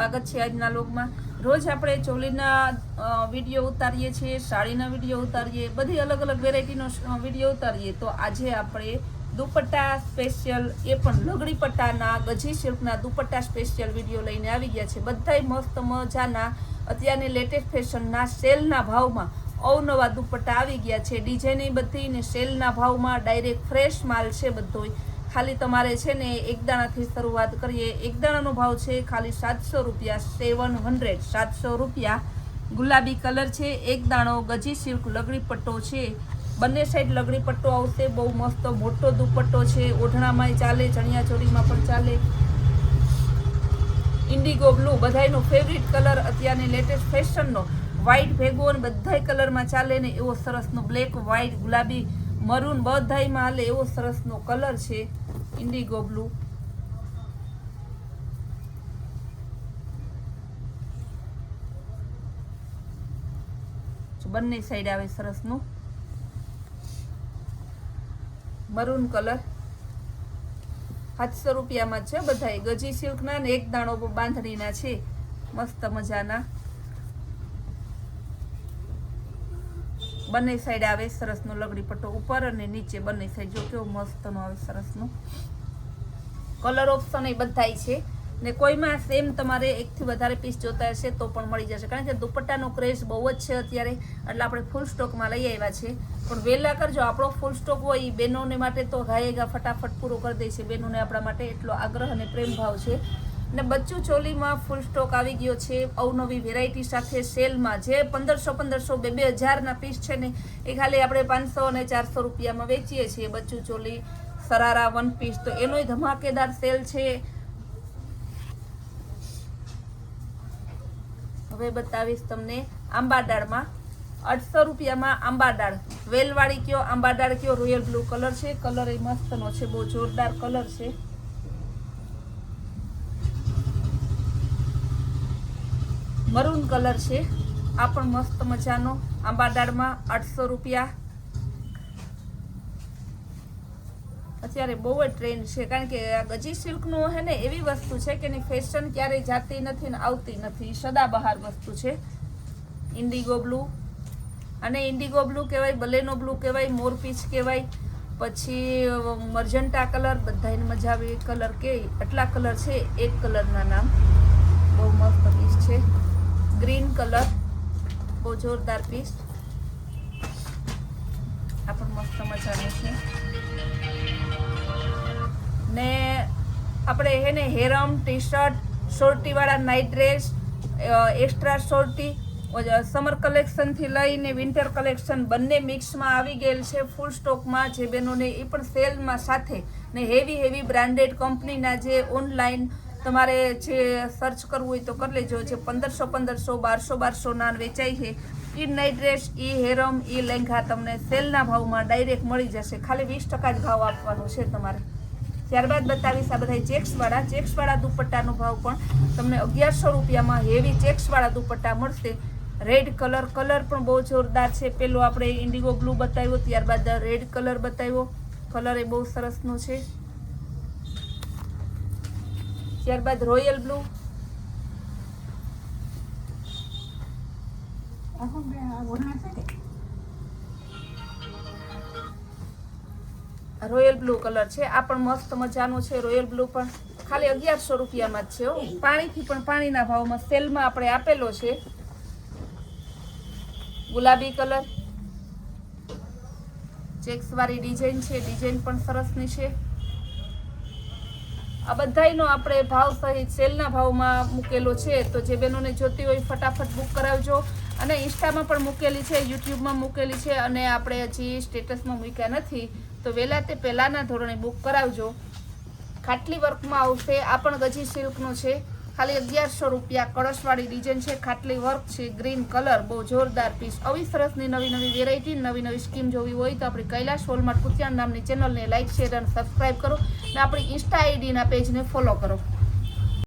સ્વાગત છે આજના વ્લોગમાં। રોજ આપણે ચોલીના વિડીયો ઉતારીએ છીએ, સાડીના વિડીયો ઉતારીએ, બધી અલગ અલગ વેરાયટીનો વિડીયો ઉતારીએ। તો આજે આપણે દુપટ્ટા સ્પેશિયલ, એ પણ લગડી પટ્ટાના ગજી સિલ્કના દુપટ્ટા સ્પેશિયલ વિડીયો લઈને આવી ગયા છે। બધાય મસ્ત મજાના અત્યારની લેટેસ્ટ ફેશનના સેલના ભાવમાં અવનવા દુપટ્ટા આવી ગયા છે। ડિઝાઇન બધી ને સેલના ભાવમાં ડાયરેક્ટ ફ્રેશ માલ છે બધોય। ખાલી તમારે છે ને એક દાણાથી શરૂઆત કરીએ। એક દાણાનો ભાવ છે ખાલી 700 રૂપિયા, 700 રૂપિયા। ગુલાબી કલર છે, એક દાણો ગજી સિલ્ક લગડી પટ્ટો છે, બંને સાઈડ લગડી પટ્ટો આવશે। બહુ મસ્ત મોટો દુપટ્ટો છે, ઓઢણામાંય ચાલે, ચણિયા ચોળીમાં પણ ચાલે। ઇન્ડિગો બ્લુ બધાયનો ફેવરિટ કલર, અત્યારની લેટેસ્ટ ફેશનનો। વ્હાઈટ ભેગો અને બધાય કલરમાં ચાલે ને એવો સરસનો બ્લેક, વ્હાઈટ, ગુલાબી, મરૂન બધાયમાં હાલે એવો સરસનો કલર છે ઇન્ડિગો બ્લુ। બંને સાઈડ આવે સરસનું મરૂન કલર। 700 રૂપિયામાં છે બધા ગજી સિલ્કના ને એક દાણો બાંધણીના છે મસ્ત મજાના। બંને સાઈડ આવે સરસનો લગડી પટ્ટો ઉપર અને નીચે બંને સાઈડ જો કેવો મસ્તનો આવે સરસનો કલર ઓપ્શન એ બધાય છે ને। કોઈમાં સેમ તમારે એકથી વધારે પીસ જોતા હશે તો પણ મળી જશે, કારણ કે દુપટ્ટાનો ક્રેઝ બહુ જ છે અત્યારે, એટલે આપણે ફૂલ સ્ટોકમાં લઈ આવ્યા છે। પણ વહેલા કરજો, આપણો ફૂલ સ્ટોક હોય એ બહેનોને માટે તો ઘાયેગા ફટાફટ પૂરો કરી દે છે બહેનોને, આપણા માટે એટલો આગ્રહ અને પ્રેમ ભાવ છે। ને બચ્ચું ચોલીમાં ફૂલ સ્ટોક આવી ગયો છે અવનવી વેરાયટી સાથે સેલમાં। જે 1500 2000ના પીસ છે ને એ ખાલી આપણે 500 અને 400 રૂપિયામાં વેચીએ છીએ બચ્ચું ચોલી, સરારા, વન પીસ, તો એનોય ધમાકેદાર સેલ છે। હવે બતાવીશ તમને આંબાડાળમાં 800 રૂપિયામાં આંબાડાળ, વેલવાળી કયો, આંબાડાળ કયો, રોયલ બ્લુ કલર છે, કલર એ મસ્તનો છે, બહુ જોરદાર કલર છે। મરૂન કલર છે, આ પણ મસ્ત મજાનો આંબાડાળમાં 800 રૂપિયા। અત્યારે બહુ જ ટ્રેન્ડ છે, કારણ કે આ ગજી સિલ્કનું હે ને એવી વસ્તુ છે કે એની ફેશન ક્યારેય જાતી નથી ને આવતી નથી, સદાબહાર વસ્તુ છે। ઇન્ડિગો બ્લુ, અને ઇન્ડિગો બ્લુ કહેવાય, બલેનો બ્લુ કહેવાય, મોરપીચ કહેવાય, પછી મર્જન્ટા કલર, બધાને મજા આવે એ કલર કે આટલા કલર છે એક કલરના નામ, બહુ મસ્ત પીસ છે। ગ્રીન કલર બહુ જોરદાર પીસ, આ પણ મસ્ત મજાનું છે। ને આપણે હે ને હેરમ, ટી શર્ટ, શોર્ટી વાળા night dress, extra shorty, summer કલેક્શનથી લઈને વિન્ટર કલેક્શન બંને મિક્સમાં આવી ગયેલ છે ફૂલ સ્ટોકમાં। જે બહેનોને એ પણ સેલમાં સાથે ને હેવી બ્રાન્ડેડ કંપનીના જે ઓનલાઈન તમારે જે સર્ચ કરવું હોય તો કરી લેજો। જે 1500 1200 ના વેચાય છે એ નાઇટ ડ્રેસ, એ હેરમ, એ લેંઘા તમને સેલના ભાવમાં ડાયરેક્ટ મળી જશે, ખાલી 20% જ ભાવ આપવાનો છે તમારે। ત્યારબાદ બતાવીશ આ બધા ચેક્સવાળા દુપટ્ટાનો ભાવ પણ તમને 1100 રૂપિયામાં હેવી ચેક્સવાળા દુપટ્ટા મળશે। રેડ કલર પણ બહુ જોરદાર છે। પેલો આપણે ઇન્ડિગો બ્લુ બતાવ્યો, ત્યારબાદ રેડ કલર બતાવ્યો, કલર એ બહુ સરસનો છે। ત્યારબાદ royal blue, royal blue colour છે, આ પણ મસ્ત મજાનું છે। રોયલ બ્લુ પણ ખાલી 1100 રૂપિયામાં જ છે, પાણીથી પણ પાણીના ભાવમાં સેલમાં આપણે આપેલો છે। ગુલાબી કલર, ચેક્સ વાળી ડિઝાઇન છે, ડિઝાઇન પણ સરસની છે। આ બધાયનો આપણે ભાવ સહિત સેલના ભાવમાં મૂકેલો છે, તો જે બહેનોને જોતી હોય ફટાફટ બુક કરાવજો। અને ઇન્સ્ટામાં પણ મૂકેલી છે, યુટ્યુબમાં મૂકેલી છે, અને આપણે હજી સ્ટેટસમાં મૂક્યા નથી, તો વહેલા તે પહેલાંના ધોરણે બુક કરાવજો। ખાટલી વર્કમાં આવશે, આ પણ ગજી સિલ્કનો છે, ખાલી 1100 રૂપિયા। કળશવાળી ડિઝાઇન છે, ખાટલી વર્ક છે, ગ્રીન કલર, બહુ જોરદાર પીસ। આવી સરસની નવી વેરાયટી, નવી સ્કીમ જોવી હોય તો આપણી કૈલાશ હોલમાર્ટ કુતિયાણ નામની ચેનલને લાઇક, શેર અને સબસ્ક્રાઈબ કરો, અને આપણી ઇન્સ્ટા આઈડીના પેજને ફોલો કરો।